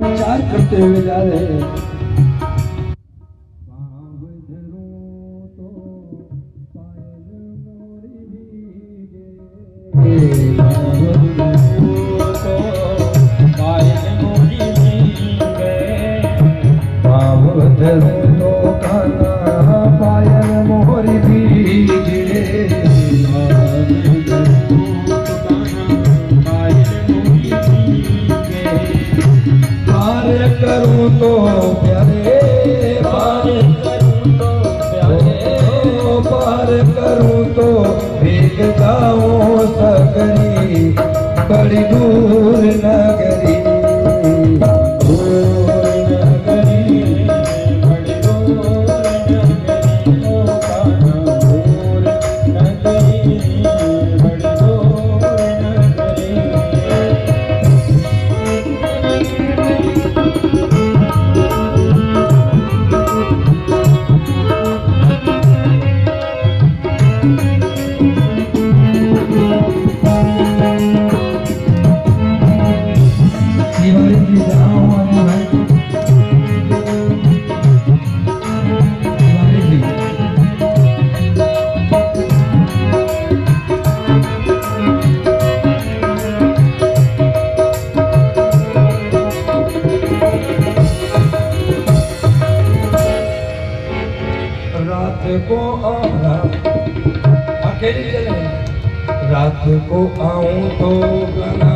विचार करते हुए जा रहे हैं। करूं तो प्यारे पार करूं तो प्यारे पार करूं तो भीग जाऊं सकरी बड़ी दूर नगरी रात को आऊं तो बना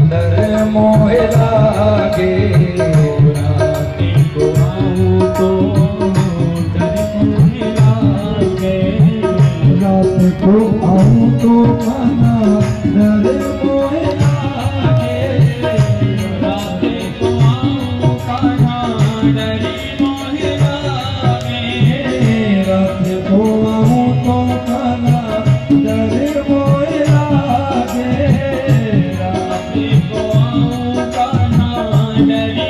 डर मोहे लागे रात को आऊं तो डर मोहे लागे रात को आऊं तो बना डर मोहे लागे रात को आऊं बना डर मोहे लागे रात को आऊं तो बना डर मोहे लागे रात को आऊं बना डर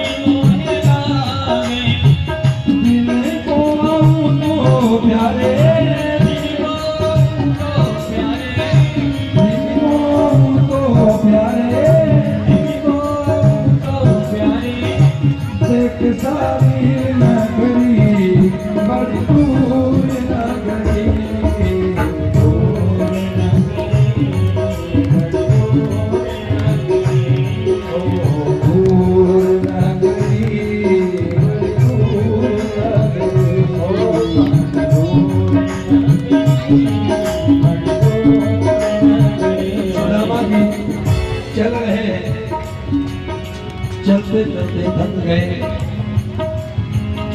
चलते चलते थक गए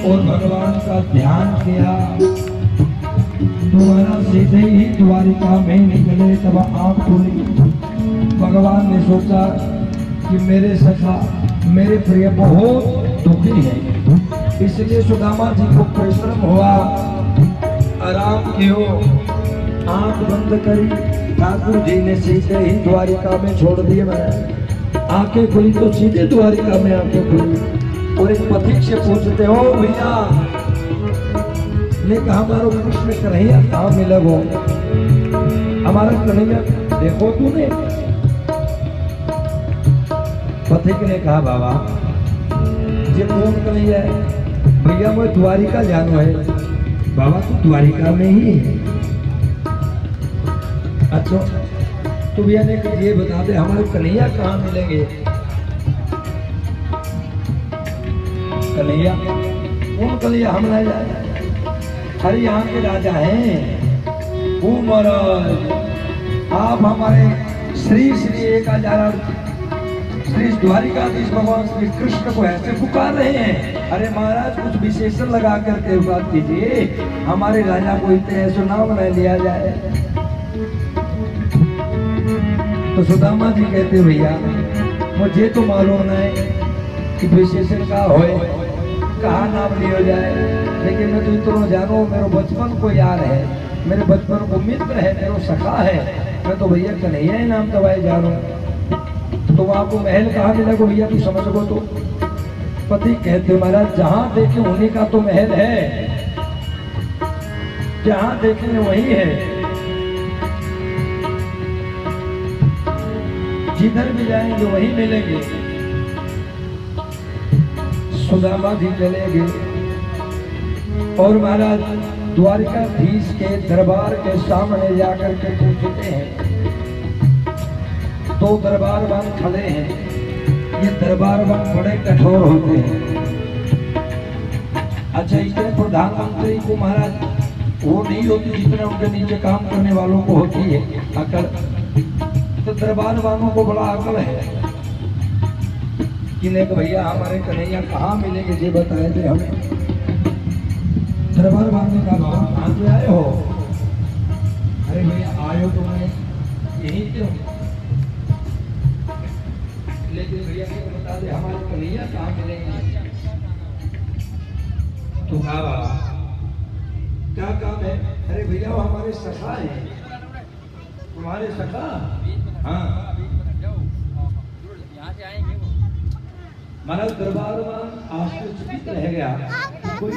और भगवान का ध्यान किया। दोबारा सीधे ही द्वारिका में निकले। तब आंख खुली, भगवान ने सोचा कि मेरे सखा मेरे प्रिय बहुत दुखी है, इसलिए सुदामा जी को परिश्रम हुआ, आराम कियो, आंख बंद करी। ठाकुर जी ने सीधे ही द्वारिका में छोड़ दिए। मैं आंखें खुली तो सीधे द्वारिका में आंखें खुली और एक पथिक से पूछते हो भैया ने कहा हमारा कृष्ण कन्हैया कहाँ मिले वो, हमारा कन्हैया देखो तूने। पथिक ने कहा बाबा ये कौन कन्हैया है? भैया मैं द्वारिका जानो है। बाबा तू द्वारिका में ही है? अच्छा तो भैया ने ये बता दे हमारे कन्हैया कहाँ मिलेंगे? कन्हैया कौन कन्हैया? हम ना जाए, अरे यहाँ के राजा हैं वो महाराज, आप हमारे श्री श्री 1000 श्री द्वारिकाधीश भगवान श्री कृष्ण को ऐसे पुकार रहे हैं। अरे महाराज कुछ विशेषण लगा करके बात कीजिए, हमारे राजा को इतने ऐसे नाम न लिया जाए। तो सुदामा जी कहते भैया मुझे तो मालूम नहीं कि विशेषण का होए, कहा नाम लिया जाए, लेकिन मैं तो इतना जानो मेरे बचपन को याद है, मेरे बचपन को मित्र है, मेरा सखा है, मैं तो भैया कन्हैया ही नाम दवाई जानो। तो आपको महल कहाँ मिलेगा भैया तू समझ गो? तो पति कहते महाराज जहां देखे उन्हीं का तो महल है, जहां देखेंगे वही है, जिधर भी जाएंगे वही मिलेंगे। सुदामा जी चले गए और महाराज द्वारिकाधीश के दरबार के सामने जाकर के पूछते हैं। दो दरबारवान खड़े हैं, ये दरबारवान बड़े कठोर होते हैं। अच्छा इतने प्रधानमंत्री को महाराज वो नहीं होती जितने उनके नीचे काम करने वालों को होती है अकल, तो दरबारवानों को बड़ा अकल है कि नहीं भैया हमारे कन्हैया कहाँ मिलेंगे ये बताए थे हमें। दरबारवान ने कहा बाबा कहाँ से आए हो? अरे भैया आयो तो मैं यहीं से हूँ, लेकिन भैया को बता दे हमारे कन्हैया कहाँ मिलेंगे। तो कहा बाबा क्या काम है? अरे भैया वो हमारे सखा है। तुम्हारे सखा? हाँ महाराज दरबारवान आश्चर्यचकित रह गया, कोई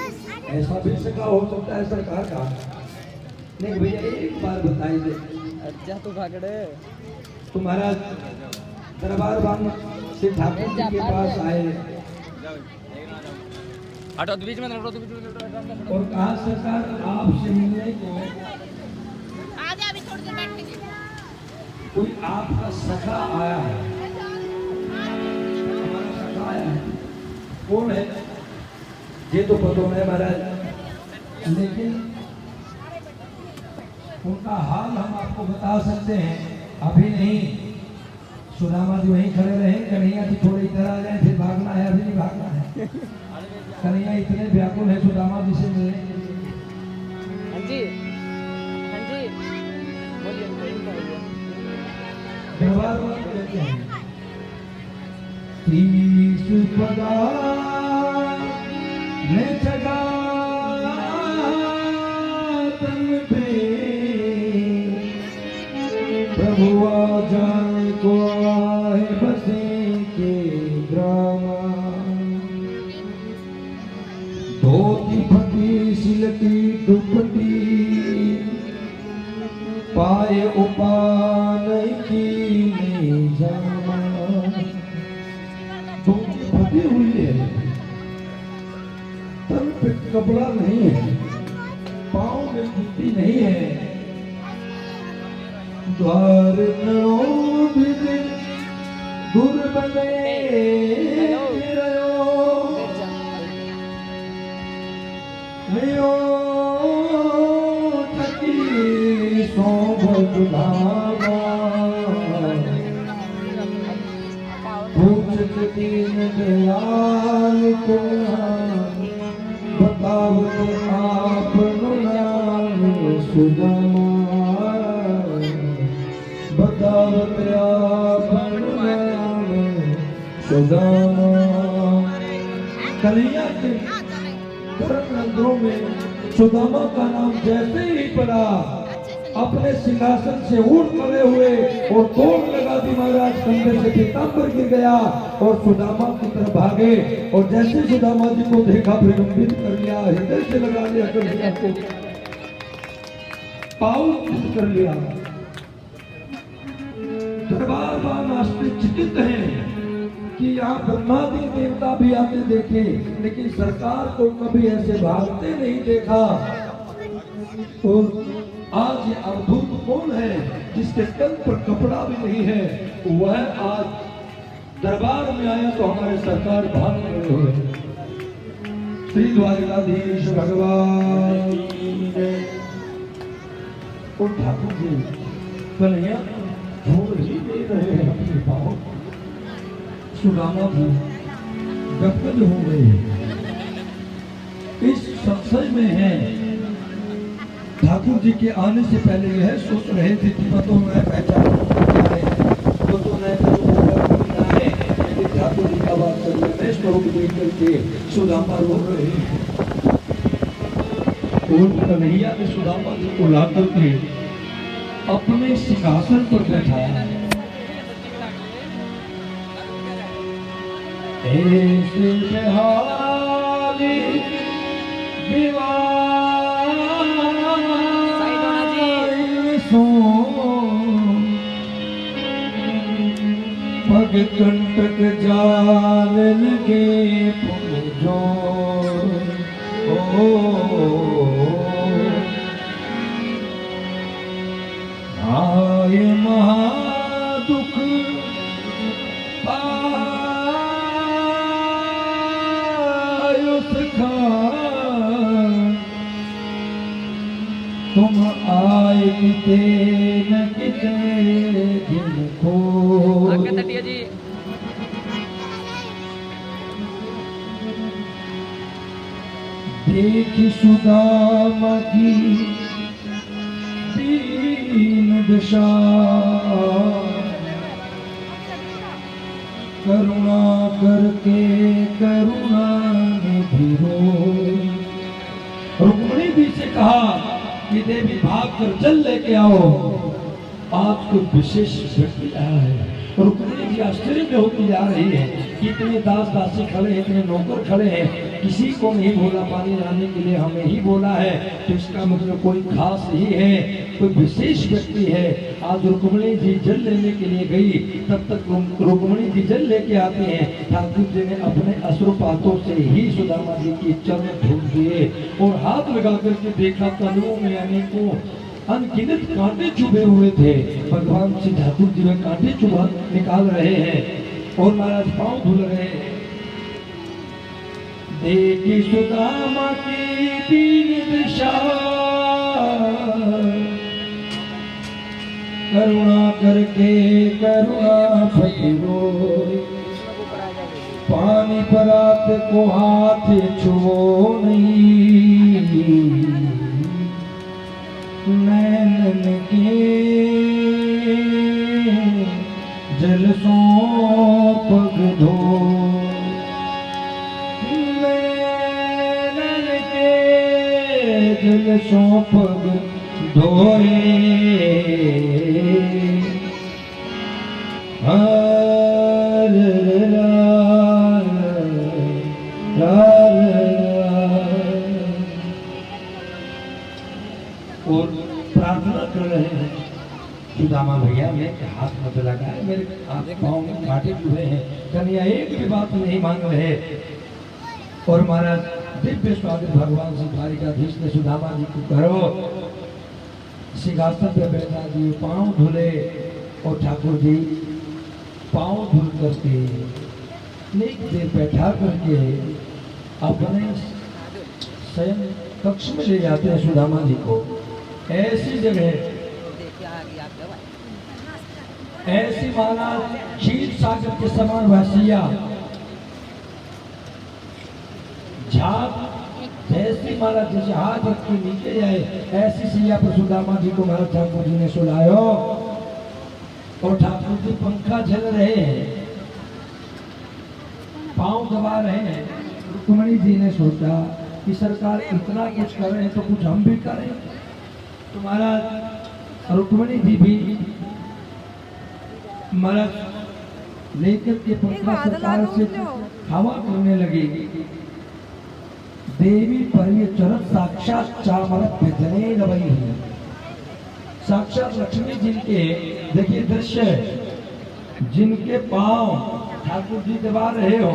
ऐसा भी सखा हो सकता है सरकार का? नहीं भैया एक बार बताई दे। अच्छा तो भागड़े। तो महाराज दरबारवान से ठाकुर जी के पास आए और कहा सरकार आपसे मिलने को कोई आपका सखा आया है, हमारा सखा आया है। कौन है ये तो पता है महाराज, लेकिन उनका हाल हम आपको बता सकते हैं, अभी नहीं। सुदामा जी वहीं खड़े रहे, कन्हैया जी थोड़े इधर आ जाए, फिर भागना है, अभी नहीं भागना है। कन्हैया इतने व्याकुल है सुदामा जी से मिले। हाँ जी प्रभु जान को आए बसे के ग्रामा, धोती फटी सिलती दुपटी पाए उपान की जामा। धोती फटी हुई है, तन पे कपड़ा नहीं है, पाँव में जूती नहीं है। द्वार दुर्बले दयाल को बतावत आपनु नाम सुदामा बतावत आपनु नाम सुदामा। कन्हैया के धर्म ग्रंथों में सुदामा का नाम जैसे ही पड़ा अपने सिंहासन से उठ खड़े हुए और दौड़ लगा दी महाराज। कंधे से पीताम्बर गिर गया और सुदामा की तरफ भागे और जैसे सुदामा जी को देखा प्रलंबित कर लिया, हृदय से लगा लिया, कन्हैया को पाँव कर लिया। दरबार आश्चर्यचकित हैं कि यहाँ ब्रह्मादि देवता भी आते देखे, लेकिन सरकार को कभी ऐसे भागते नहीं देखा। और आज ये अवधूत कौन है जिसके तन पर कपड़ा भी नहीं है, वह आज दरबार में आया तो हमारे सरकार भाग रहे हुए। श्री द्वारकाधीश भगवान और ठाकुर जी कन्हैया छोड़ ही नहीं रहे हैं अपने पाँव। सुदामा जी गदगद हो गए। इस संशय में है ठाकुर जी के आने से पहले यह सोच रहे थे कि पतो मैं पहचान ठाकुर जी का बात कर रहे स्वरूप देख करके सुदामा रो रहे हैं। कन्हैया ने सुदामा जी को ला करके अपने सिंहासन पर बैठाया। ऐसे बेहाली पग कंटक जाल लगे पूजो आय महादुख पायो सखा तुम आए किते न किते दिन को। जी देख सुदामा की दीन दशा करुणा करके करुणा निधि रोए। रुक्मिणी जी से कहा कि देवी भाग कर जल लेके आओ, आज कोई विशेष व्यक्ति आया है। रुक्मिणी जी आश्चर्य में होती जा रही है कि इतने दास दासी खड़े हैं, इतने नौकर खड़े हैं, किसी को नहीं बोला पानी लाने के लिए, हमें ही बोला है, तो इसका मतलब कोई खास ही है, कोई विशेष व्यक्ति है। आज रुक्मिणी जी जल लेने के लिए गई, तब तक रुक्मिणी जी जल लेके आते हैं। ठाकुर जी ने अपने अश्रुपातों से ही सुदामा जी की चरण धो दिए और हाथ लगा करके देखा तनुओं में अनेकों अनगिनत कांटे चुभे हुए थे। भगवान श्री ठाकुर जी में कांटे चुभा निकाल रहे हैं और महाराज पांव धुल रहे हैं। देखी सुदामा की दीन दशा करुणा करके करुणा फकीरो पानी परात को हाथ छुओ नहीं नैनन के जल सो पग धो नैनन के जल सो पग धोए और प्रार्थना कर रहे हैं सुदामा भैया मेरे हाथ मत लगाए, मेरे हाथ पाँव में कांटे चुभे हैं। कन्हैया एक भी बात नहीं मांग रहे। और महाराज दिव्य स्वागत भगवान श्री द्वारिकाधीश ने सुदामा जी को करो, सिंहासन पे बैठा जी, पाँव धुले और ठाकुर जी पाँव धुल करके एक देर बैठा करके अपने स्वयं कक्ष में ले जाते हैं सुदामा जी को। ऐसी जगह ऐसी महाराज क्षीर सागर के समान वैसिया झाग जैसी महाराज जैसे हाथ रख के नीचे जाए ऐसी सैया पर सुदामा जी को महाराज ठाकुर जी ने सुलायो और ठाकुर जी पंखा झल रहे हैं, पांव दबा रहे हैं। रुक्मणी जी ने सोचा कि सरकार इतना कुछ कर रहे हैं तो कुछ हम भी करें। तो महाराज रुक्मणी जी भी महाराज लेकर के पंखा सरकार से हवा करने लगी। देवी परिय चरण साक्षात चामर पितने लबई है। साक्षात लक्ष्मी जिनके देखिए दृश्य, जिनके पांव ठाकुर जी दबा रहे हो,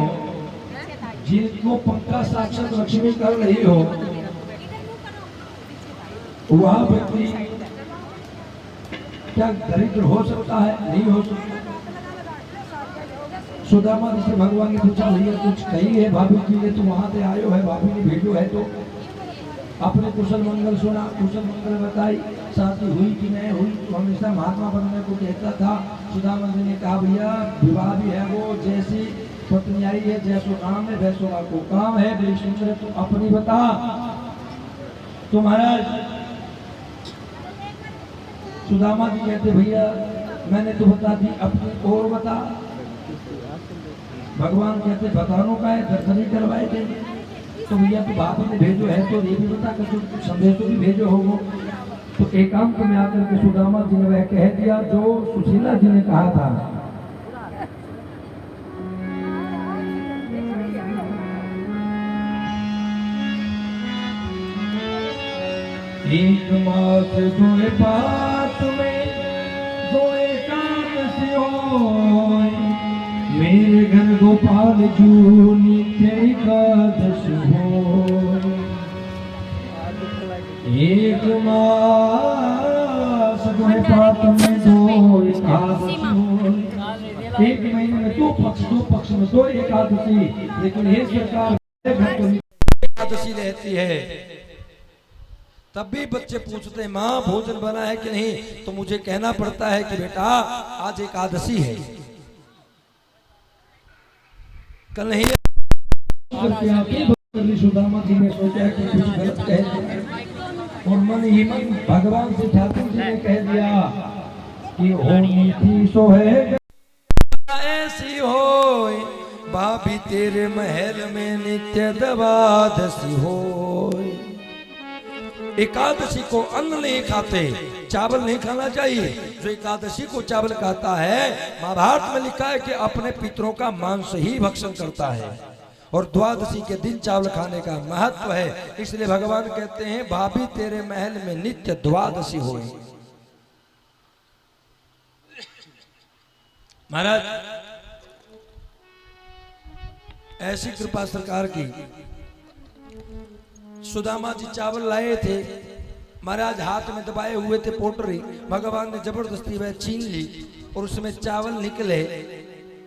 जिनको पंखा साक्षात लक्ष्मी कर रही हो, वह व्यक्ति क्या दरिद्र हो सकता है? नहीं हो सकता। सुदामा जी से भगवान ने पूछा भैया कुछ कही है भाभी जी ने, तुम वहां से आयो है, भाभी ने भेजो है, तो अपने कुशल मंगल सुना, कुशल मंगल बताई, शादी हुई कि नहीं हुई। तो हमेशा महात्मा बनने को कहता था। सुदामा जी ने कहा भैया विवाह भी है, वो जैसी पत्नी आई है जैसो काम है वैसो आपको काम है, बड़ी सुंदर है, तुम अपनी बता। तो महाराज सुदामा जी कहते भैया मैंने तो बता दी, अपनी और बता। भगवान कहते बतानो का है, दर्शन ही करवाए थे। तो भैया तो बाप ने भेजो है तो ये भी बता कर कुछ संदेश भी भेजो होगो। तो एकांत में आकर के सुदामा जी ने वह कह दिया जो सुशीला जी ने कहा था। एक मास दोए पात में दोए एकादशी होय, मेरे घर गोपाल जू नित्य एकादशी होय। एक मास दोए पात में दो एकादशी होय। एक महीने में दो पक्ष में दो एकादशी, लेकिन ये सरकार एकादशी रहती है। तब भी बच्चे पूछते हैं माँ भोजन बना है कि नहीं, तो मुझे कहना पड़ता है कि बेटा आज एकादशी है। कल नहीं सुदामा जी ने सोचा कि कुछ गलत कह दिया और मन ही मन भगवान से ठाकुर जी ने कह दिया कि होनी थी सो है ऐसी होय, भाभी तेरे महल में नित्य दबादसी होय। एकादशी को अन्न नहीं खाते, चावल नहीं खाना चाहिए। जो एकादशी को चावल खाता है, महाभारत में लिखा है कि अपने पितरों का मांस ही भक्षण करता है। और द्वादशी के दिन चावल खाने का महत्व है, इसलिए भगवान कहते हैं भाभी तेरे महल में नित्य द्वादशी होए। महाराज ऐसी कृपा सरकार की। सुदामा जी चावल लाए थे, महाराज हाथ में दबाए हुए थे पोटरी, भगवान ने जबरदस्ती वह छीन ली और उसमें चावल निकले।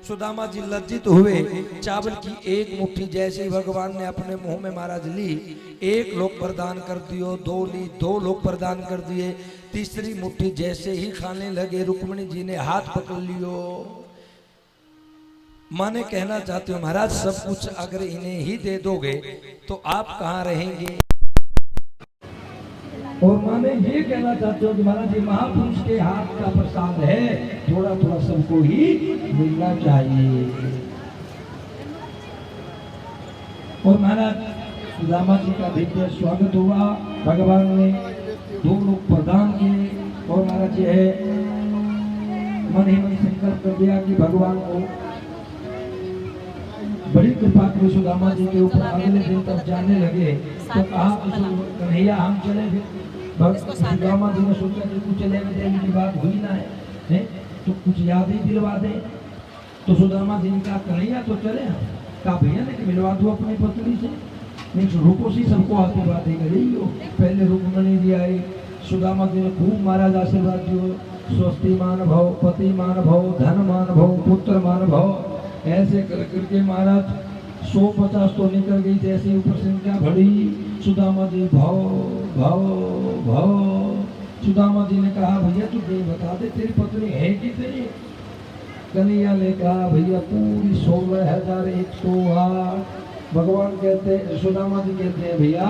सुदामा जी लज्जित हुए। चावल की एक मुट्ठी जैसे ही भगवान ने अपने मुंह में महाराज ली, एक लोग प्रदान कर दियो, दो ली, दो लोग प्रदान कर दिए, तीसरी मुट्ठी जैसे ही खाने लगे रुक्मणी जी ने हाथ पकड़ लियो। माने कहना चाहते हो महाराज सब कुछ अगर इन्हें ही दे दोगे तो आप कहाँ रहेंगे। और माने ये कहना चाहते हो कि महाराज ये महापुरुष के हाथ का प्रसाद है, थोड़ा थोड़ा सबको ही मिलना चाहिए। और महाराज सुदामा जी का दिव्य स्वागत हुआ, भगवान ने दो लोग प्रदान किए। और महाराज ये है मन ही मन संकल्प कर दिया कि भगवान को बड़ी कृपा करी सुदामा जी के ऊपर। अगले दिन तक जाने लगे तो कहा कन्हैया हम चले। सुदामा जी ने सोचा कि कुछ लेने देने की बात हुई ना है, तो कुछ याद ही दिलवा दे। तो सुदामा जी ने कहा कन्हैया तो चले हम। कहा भैया ने मिलवा दो अपनी पत्नी से। नहीं रुको सी सबको आती बातें करी हो। पहले रुक्मणी जी आई, सुदामा जी ने खूब महाराज आशीर्वाद दियो, स्वस्ति मान भव, पति मान भव, धन मान भव, पुत्र मान भव। ऐसे कर करके महाराज 150 तो निकल गई। जैसे ऊपर संख्या बढ़ी, सुदामा जी भाव भाव भाव। सुदामा जी ने कहा भैया तू बता दे तेरी पत्नी है कितनी। कन्हैया ने कहा भैया पूरी 16,108। भगवान कहते, सुदामा जी कहते हैं भैया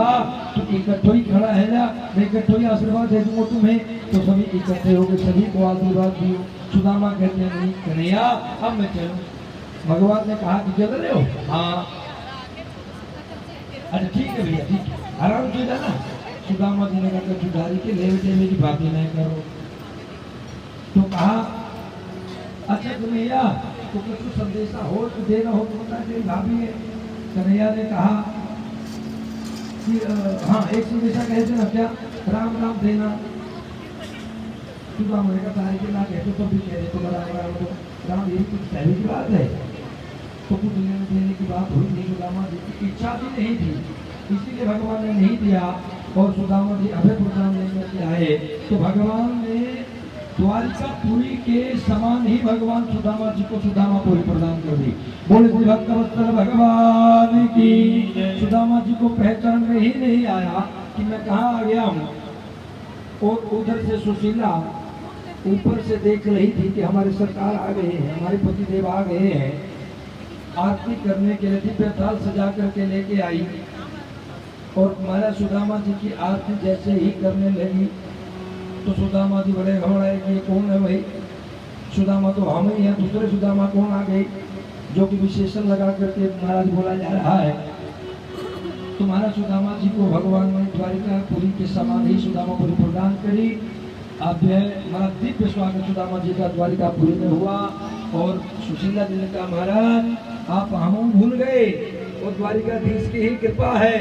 तू इकट्ठो ही खड़ा है ना, मैं इकट्ठो ही आशीर्वाद दे दूंगा तुम्हें। तो सभी इकट्ठे हो गए, सभी को आशीर्वाद दियो। सुदामा कहते हैं नहीं कन्हैया अब मैं चलूं। भगवान ने कहा कि चल रहे हो? हाँ। अच्छा ठीक है भैया ठीक है, आराम से जाना। सुदामा जी ने कहा चुधारी के ले बेटे मेरी बातें नहीं करो। तो कहा अच्छा कन्हैया तो कुछ संदेशा हो तो देना हो तो बता, तेरी भाभी है। कन्हैया ने कहा कि हाँ एक संदेशा कह देना। क्या? राम राम देना। सुदामा ने कहा कि ना कहते तो भी कह दे तो राम राम तो राम, यही कुछ पहले की बात है। तो कुछ लेने देने की बात हुई नहीं, सुदामा जी की इच्छा भी नहीं थी, इसीलिए भगवान ने नहीं दिया। और सुदामा जी अभय प्रदान लेकर के आए तो भगवान ने द्वारिकापुरी के समान ही भगवान सुदामा जी को सुदामापुरी प्रदान कर दी। बोले श्री भक्तवत्सल भगवान की। सुदामा जी को पहचान में ही नहीं आया कि मैं कहाँ आ गया हूँ। और उधर से सुशीला ऊपर से देख रही थी कि हमारे सरकार आ गए हैं, हमारे पतिदेव आ गए हैं। आरती करने के लिए दिव्य थाल सजा करके लेके आई और महाराज सुदामा जी की आरती जैसे ही करने लगी तो सुदामा जी बड़े घबराए कि कौन है भाई? सुदामा तो हम ही हैं, दूसरे सुदामा कौन आ गए? जो कि विशेषण लगा करके महाराज बोला जा रहा है। तो महाराज सुदामा जी को भगवान ने द्वारिकापुरी के समान ही सुदामापुरी प्रदान करी। अब महाराज दिव्य स्वागत सुदामा जी का द्वारिकापुरी में हुआ। और सुशीला जी ने कहा महाराज आप हम भूल गए, और द्वारिकाधीश की ही कृपा है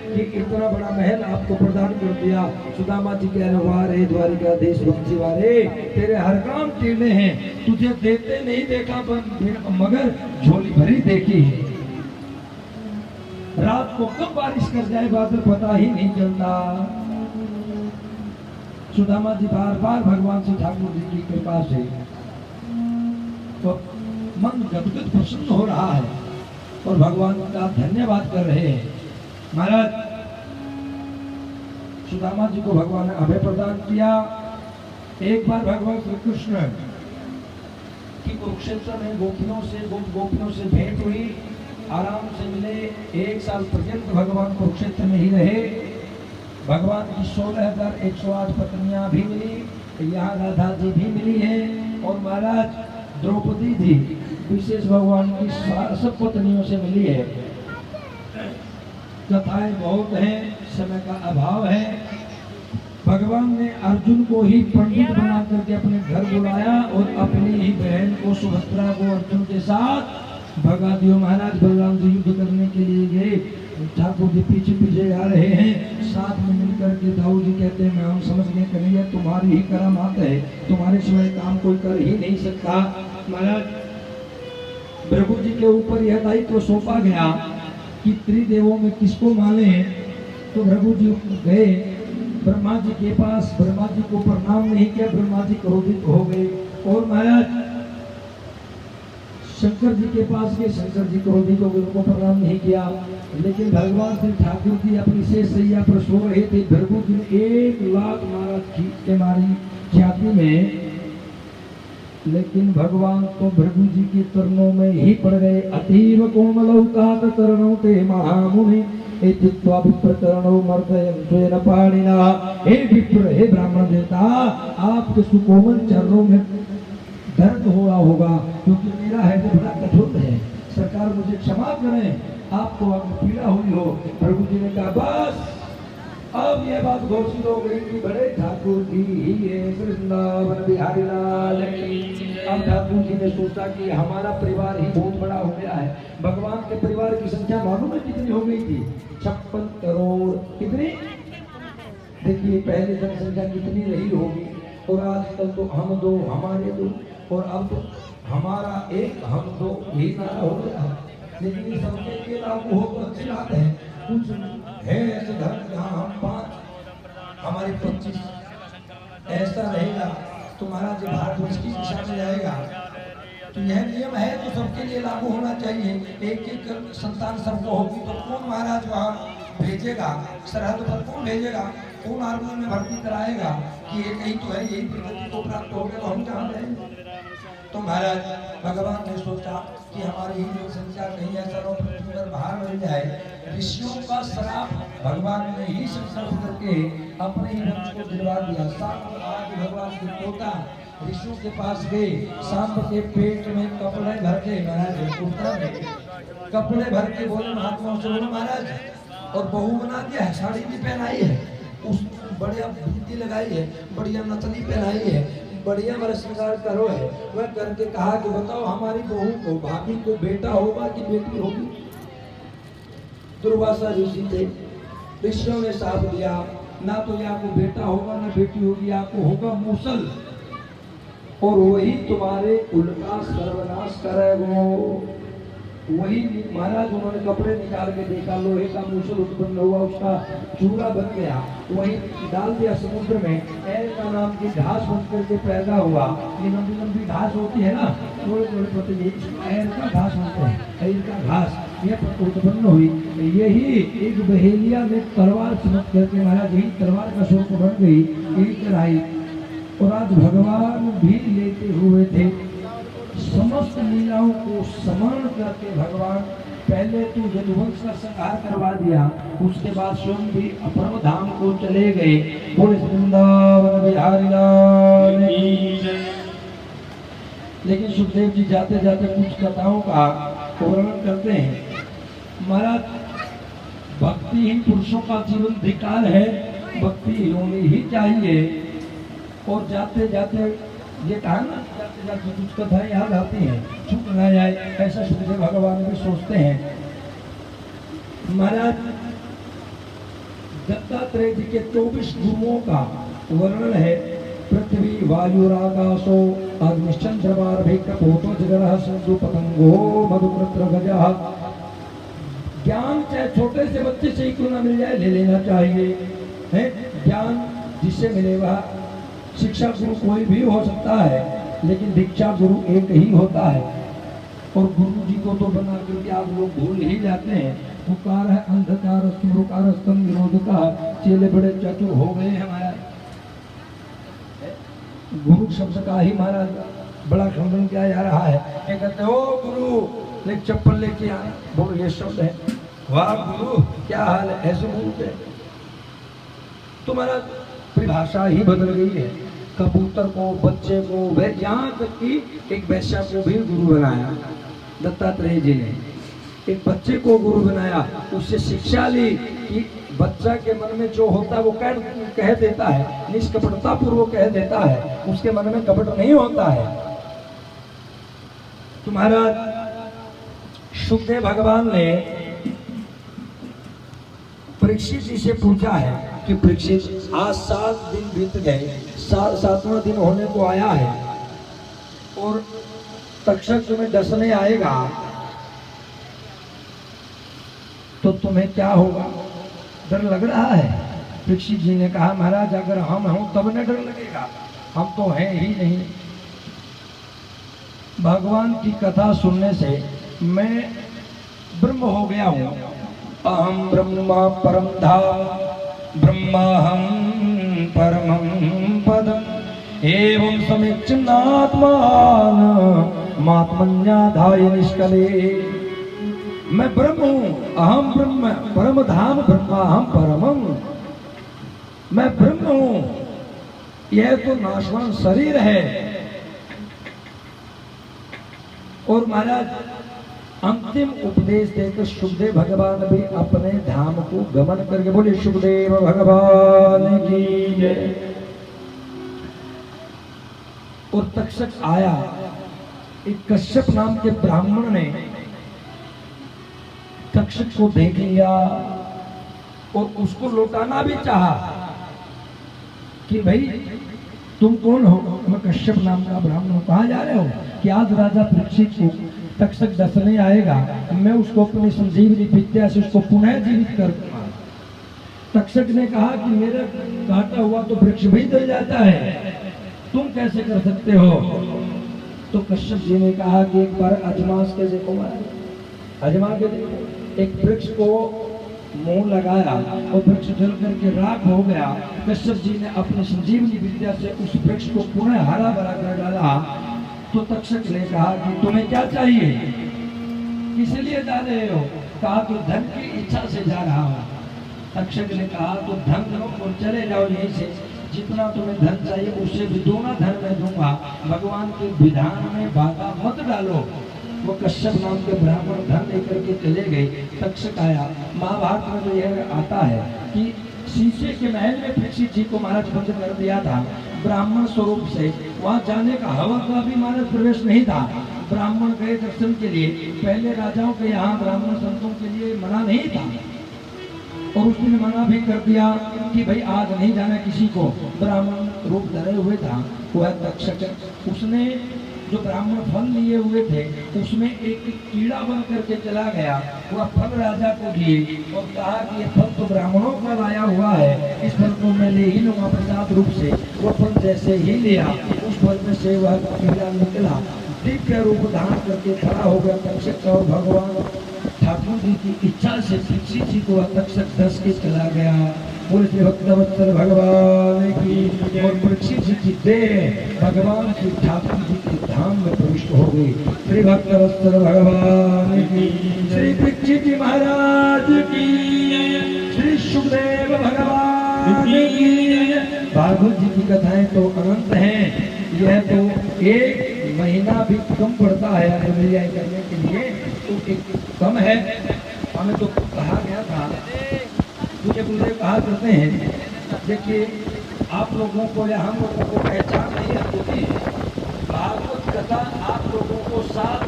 कि इतना बड़ा महल आपको प्रदान कर दिया। सुदामा जी कह रहे वाह रे द्वारिकाधीश वंशी वारे, तेरे हर काम टीले हैं, तुझे देते नहीं देखा मगर झोली भरी देखी है। रात को कब बारिश कर जाए बादल पता ही नहीं चलता। सुदामा जी बार बार भगवान से ठाकुर जी की कृपा से तो मन गदगद प्रसन्न हो रहा है और भगवान का धन्यवाद कर रहे हैं। महाराज सुदामा जी को भगवान ने अभय प्रदान किया। एक बार भगवान श्री कृष्ण की कुरुक्षेत्र में गोपियों से भेंट हुई, आराम से मिले। 1 साल पर्यंत भगवान कुरुक्षेत्र में ही रहे। भगवान की 16,108 पत्नियां भी मिली, यहाँ राधा जी भी मिली हैं। और महाराज द्रौपदी जी विशेष भगवान की सब पत्नियों से मिली है। कथाएं बहुत हैं, समय का अभाव है। भगवान ने अर्जुन को ही पंडित बना करके अपने घर बुलाया और अपनी ही बहन को सुभद्रा को अर्जुन के साथ भगा दियो। महाराज बलराम जी युद्ध करने के लिए गए, ठाकुर जी पीछे पीछे आ रहे हैं। साथ में मिलकर के दाऊ जी कहते हैं मैं हम समझ गए कन्हैया तुम्हारी ही करामात है, तुम्हारे सिवाय काम कोई कर ही नहीं सकता। महाराज प्रभु जी के ऊपर यह दायित्व सौंपा गया कि त्रिदेवों में किसको माने। तो प्रभु जी गए ब्रह्मा जी के पास, ब्रह्मा जी को प्रणाम नहीं किया, ब्रह्मा जी क्रोधित हो गए। और महाराज शंकर जी के पास गए, शंकर जी क्रोधित हो गए, उनको प्रणाम नहीं किया। लेकिन भगवान श्री ठाकुर जी अपनी शेष सैया पर सो रहे थे। प्रभु जी ने 1 लाख महाराज खींच के मारी छाती में, लेकिन भगवान तो भृगु जी के चरणों में ही पड़ गए। अतीव कोमलौतात चरणों ते महामुनि एतित्वा विप्र चरणों मर्दयन् स्वेन पाणिना। हे विप्र, हे ब्राह्मण देवता, आपके सुकोमल चरणों में दर्द हो रहा होगा क्योंकि मेरा है जो बड़ा कठोर है। सरकार मुझे क्षमा करें, आपको अगर पीड़ा हुई हो। प्रभु जी ने कहा बस अब यह बात घोषित हो गई कि बड़े ठाकुर जी ही है वृंदावन बिहारी लाल की। अब ठाकुर जी ने सोचा कि हमारा परिवार ही बहुत बड़ा हो गया है। भगवान के परिवार की संख्या मालूम है कितनी हो गई थी? 56 करोड़। कितनी? देखिए पहले जनसंख्या कितनी रही होगी। और आजकल तो हम दो हमारे दो, और अब तो हमारा एक हम दो ही नारा हो गया है। लेकिन ये सबके लिए लागू हो तो अच्छी बात है। कुछ है ऐसे धर्म जहाँ हम 5 हमारे 25 ऐसा रहेगा तो महाराज भारतवर्ष की दिशा में जाएगा। तो यह नियम है तो सबके लिए लागू होना चाहिए। एक संतान सबको होगी तो कौन महाराज वहाँ भेजेगा? सरहद पर कौन भेजेगा? कौन आर्मी में भर्ती कराएगा कि एक ही तो है, यही प्रगति को प्राप्त हो गया तो हम कहाँ जाएंगे? तो महाराज भगवान ने सोचा कि हमारी ही जनसंख्या कहीं ऐसा पृथ्वी पर बाहर मिल जाए। ऋषियों का श्राप भगवान ने ही संकल्प करके अपने ही वंश को दिलवा दिया। सांप आदि भगवान के पोता ऋषियों के पास गए, सांप के पेट में कपड़े भर के, महाराज कुर्ता में कपड़े भर के बोले महात्माओं से, बोले महाराज और बहू बना दिया है, साड़ी भी पहनाई है, उस बढ़िया बिंदी लगाई है, बढ़िया नथनी पहनाई है, बढ़िया मेरा श्रृंगार करो है। वह करके कहा कि बताओ हमारी बहू को, भाभी को बेटा होगा कि बेटी होगी? दुर्वासा ऋषि थे, ऋषियों ने साफ दिया, ना तो ये आपको बेटा होगा ना बेटी होगी, आपको होगा मूसल, और वही तुम्हारे कुल का सर्वनाश करेगा। वही महाराज उन्होंने कपड़े निकाल के देखा, लोहे का मूसल उत्पन्न हुआ, उसका चूरा बन गया, वही डाल दिया समुद्र में, एर का नाम की घास बन करके पैदा हुआ। ये लंबी लंबी घास होती है ना, थोड़े थोड़े पत्ते, एर का घास होता है, एर का घास ये उत्पन्न हुई। यही एक बहेलिया ने तलवार चमक करके, महाराज यही तलवार का स्वरूप बन गई, यही चढ़ाई। और आज भगवान भी लेते हुए थे, समस्त लीलाओं को स्मरण करके भगवान पहले तो यदुवंश का संहार करवा दिया, उसके बाद स्वयं भी अपरम धाम को चले गए। बोले वृंदावन बिहारी लाल की जय। लेकिन सुखदेव जी जाते जाते कुछ कथाओं का वर्णन करते हैं। महाराज भक्तिहीन पुरुषों का जीवन धिक्कार है, भक्ति होनी ही चाहिए। और जाते जाते ये कहा ना, जाते जाते कुछ कथाएं याद आती हैं, छूट ना जाए, ऐसा सुखदेव भगवान भी सोचते हैं। महाराज दत्तात्रेय जी के 24 गुरुओं का वर्णन है। पृथ्वी वायु आकाशो अग्निश्चंद्रमार्भिकपोतो जगरः सिंधु पतंगो मधुकृत्र गजः। ज्ञान चाहे छोटे से बच्चे से ही क्यों ना मिल जाए, ले लेना चाहिए है। ज्ञान जिससे मिले वह शिक्षा गुरु कोई भी हो सकता है, लेकिन दीक्षा गुरु एक ही होता है। और गुरु जी को तो बना करके आप लोग भूल ही जाते हैं। पुकार है अंधकार स्मृकार स्तम विरोधका, चेले बड़े चतुर हो गए हमारा। गुरु शब्द का ही महाराज बड़ा खंडन किया जा रहा है। ये कहते हो गुरु एक चप्पल लेके आए, बोलो ये शब्द है, वाह गुरु क्या हाल है, ऐसे बोलते। तुम्हारा परिभाषा ही बदल गई है। कबूतर को, बच्चे को, यहाँ तक कि एक वैश्या को भी गुरु बनाया दत्तात्रेय जी ने। एक बच्चे को गुरु बनाया, उससे शिक्षा ली कि बच्चा के मन में जो होता है वो कह देता है, निष्कपटता पूर्वक कह देता है, उसके मन में कपट नहीं होता है। तुम्हारा सुखदेव भगवान ने परीक्षित जी से पूछा है कि परीक्षित आज 7 दिन बीत गए, 7वां दिन होने को आया है और तक्षक तुम्हें डसने आएगा तो तुम्हें क्या होगा, डर लग रहा है? परीक्षित जी ने कहा महाराज अगर हम हों तब न डर लगेगा, हम तो हैं ही नहीं। भगवान की कथा सुनने से मैं ब्रह्म हो गया हूँ। अहम ब्रह्मा परम धाम, ब्रह्माहम परमं पदम एवं समीक्षणात्मान मात्मन्याधाय निष्कले। मैं ब्रह्म हूँ, अहम ब्रह्म, परम धाम ब्रह्माहम परमं। मैं ब्रह्म हूँ, यह तो नाशवान शरीर है। और महाराज अंतिम उपदेश देकर सुखदेव भगवान भी अपने धाम को गमन करके बोले सुखदेव भगवान की जय। और तक्षक आया, एक कश्यप नाम के ब्राह्मण ने तक्षक को देख लिया और उसको लौटाना भी चाहा कि भाई तुम कौन हो? मैं कश्यप नाम का ब्राह्मण हूं, कहाँ जा रहे हो? कि आज राजा परीक्षित को तक्षक डसने आएगा, मैं उसको अपनी संजीवनी विद्या से उसको पुनः जीवित कर दूंगा। तक्षक ने कहा कि मेरा काटा हुआ तो वृक्ष भी जल जाता है, तुम कैसे कर सकते हो? तो कश्यप जी ने कहा कि एक बार अजमास के देखो, अजमा के देखो। एक वृक्ष को मुंह लगाया और वृक्ष जल करके राख हो गया। कश्यप जी ने अपनी संजीवनी विद्या से उस वृक्ष को पुनः हरा भरा कर डाला। तो तक्षक ने कहा कि तुम्हें क्या चाहिए, किस लिए जा रहे हो? कहा तो धन की इच्छा से जा रहा हूँ। तक्षक ने कहा तो धन लो और चले जाओ यहीं से, जितना तुम्हें धन चाहिए उससे भी दूना धन मैं दूंगा, भगवान के विधान में बाधा मत डालो। वो कश्यप नाम के ब्राह्मण धन लेकर के चले गए। तक्षक आया। महाभारत में तो यह आता है कि शीशे के महल में परीक्षित जी को महाराज बंद कर दिया था ब्राह्मण स्वरूप से, वहां जाने का हवा का भी महाराज प्रवेश नहीं था। ब्राह्मण गए दर्शन के लिए, पहले राजाओं के यहाँ ब्राह्मण संतों के लिए मना नहीं था, और उसने मना भी कर दिया कि भाई आज नहीं जाना किसी को। ब्राह्मण रूप धरे हुए था वह तक्षक। उसने जो ब्राह्मण फल लिए हुए थे उसमें एक कीड़ा बन करके चला गया। वह फल राजा को दिए और कहा कि ये फल तो ब्राह्मणों का लाया हुआ है, इस फल को मैं ले ही लूंगा प्रसाद रूप से। वो फल जैसे ही लिया उस फल में से वह कीड़ा निकला, दिव्य रूप धारण करके खड़ा हो गया तक्षक। और भगवान ठाकुर जी की इच्छा से परीक्षित जी को तक्षक दस के चला गया। बोले श्री भक्तवत्सल भगवान की। और परीक्षित जी की देह भगवान श्री ठाकुर जी के धाम में प्रविष्ट हो गई। श्री भक्तवत्सल भगवान की, श्री परीक्षित जी महाराज की, श्री सुखदेव भगवान की। भागवत जी की कथाएं तो अनंत हैं, यह तो एक महीना भी कम पड़ता है अनुयायी करने के लिए, तो एक कम है। हमें तो कहा गया था, मुझे कहा करते हैं, देखिए आप लोगों को या हम लोगों को पहचान नहीं होती है। भागवत कथा आप लोगों को साथ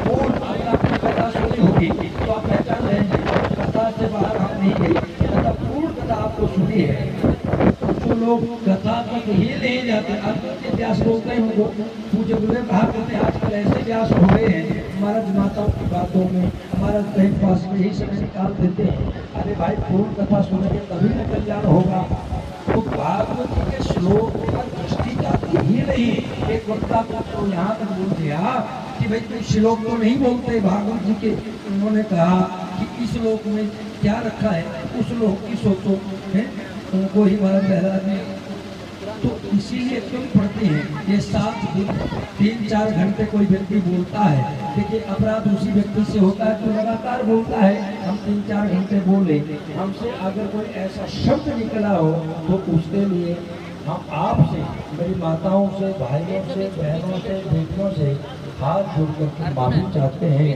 बोल अगर आपकी कथा सुनी होगी तो आप पहचान लेंगे। कथा से बाहर हम नहीं गए, कथा पूर्ण कथा आपको सुनी है। जो लोग कथा तक ही नहीं जाते, आजकल व्यास बोलते हैं उनको पूज्य गुरु कहा करते हैं, आजकल ऐसे व्यास हो गए हैं महाराज माताओं की बातों में, महाराज कहीं पास में ही समय निकाल देते हैं। अरे भाई पूर्ण कथा सुनेंगे तभी न कल्याण होगा। तो भागवत के श्लोक पर दृष्टि जाती ही नहीं। एक वक्ता तो यहाँ तक बोल दिया कि भाई तुम श्लोक तो नहीं बोलते भागवत जी के। उन्होंने कहा कि इस श्लोक में क्या रखा है, उस श्लोक की सोचो है, उनको ही महाराज बहरा दिया। तो इसीलिए क्यों पढ़ते हैं, ये 7 दिन 3-4 घंटे कोई व्यक्ति बोलता है। देखिए अपराध उसी व्यक्ति से होता है जो लगातार बोलता है। हम 3-4 घंटे बोले, हमसे अगर कोई ऐसा शब्द निकला हो तो उसके लिए हम आपसे, मेरी माताओं से, भाइयों से, बहनों से, बेटियों से हाथ जोड़ करके माफी चाहते हैं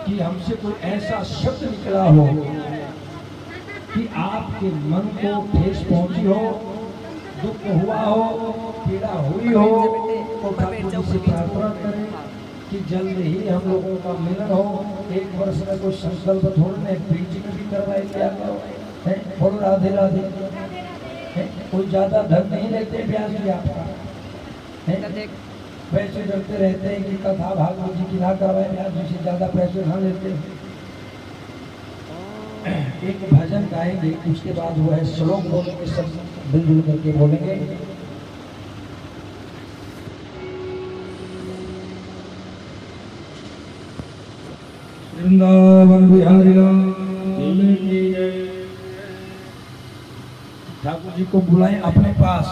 कि हमसे कोई ऐसा शब्द निकला हो कि आपके मन को ठेस पहुंची हो, दुख हुआ हो, पीड़ा हुई हो, तो ठाकुर जी से प्रार्थना करें कि जल्द ही हम लोगों का मिलन हो। 1 वर्ष में कोई संकल्प थोड़े बीच में भी करवाए क्या करो है, बोलो राधे राधे है। कोई ज्यादा धन नहीं लेते ब्याज भी आपका है, पैसे डरते रहते हैं कि कथा भागवत जी की ना करवाए, ब्याज जी से ज्यादा पैसे ना लेते। एक भजन गाएंगे, उसके बाद वो है श्लोक बोलेंगे, सब मिलजुल करके बोलेंगे। वृंदावन बिहारी लाल की जय। ठाकुर जी को बुलाएं अपने पास।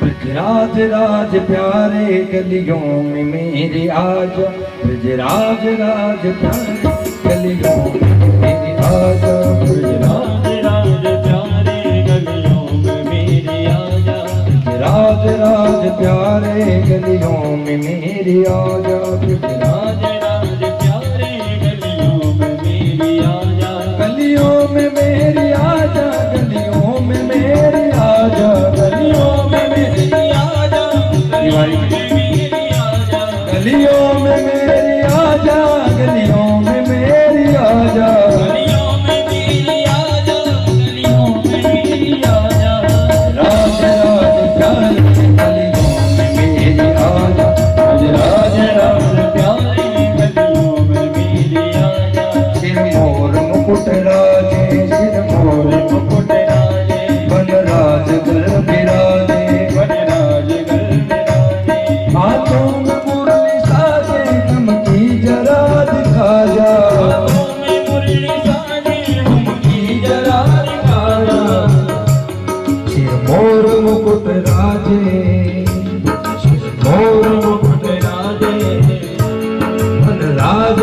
ब्रजराज राज प्यारे गलियों में मेरे आज, ब्रजराज राज प्यारे गलियों में मेरे आज, ब्रजराज राज प्यारे गलियों में मेरे आजा, ब्रजराज राज प्यारे गलियों में मेरे आजा, ब्रजराज राज प्यारे गलियों में मेरी आजा, गलियों में मेरी आजा, गलियों में मेरी आजा, गलियों में मेरी आजा, गलियों में मेरी आजा, गलियों में मेरी आजा, गलियों में मेरी आजा, गलियों में मेरी आजा, राज राज प्यारे गलियों में मेरी आजा, राज राज प्यारे गलियों में मेरी आजा, सिर मोर मुकुट राजे, सिर मोर मुकुट राजे, बन राज गल बिराजे, बन राज गल बिराजे, हाथों में मुरली साजे, नमकी जरा दिखा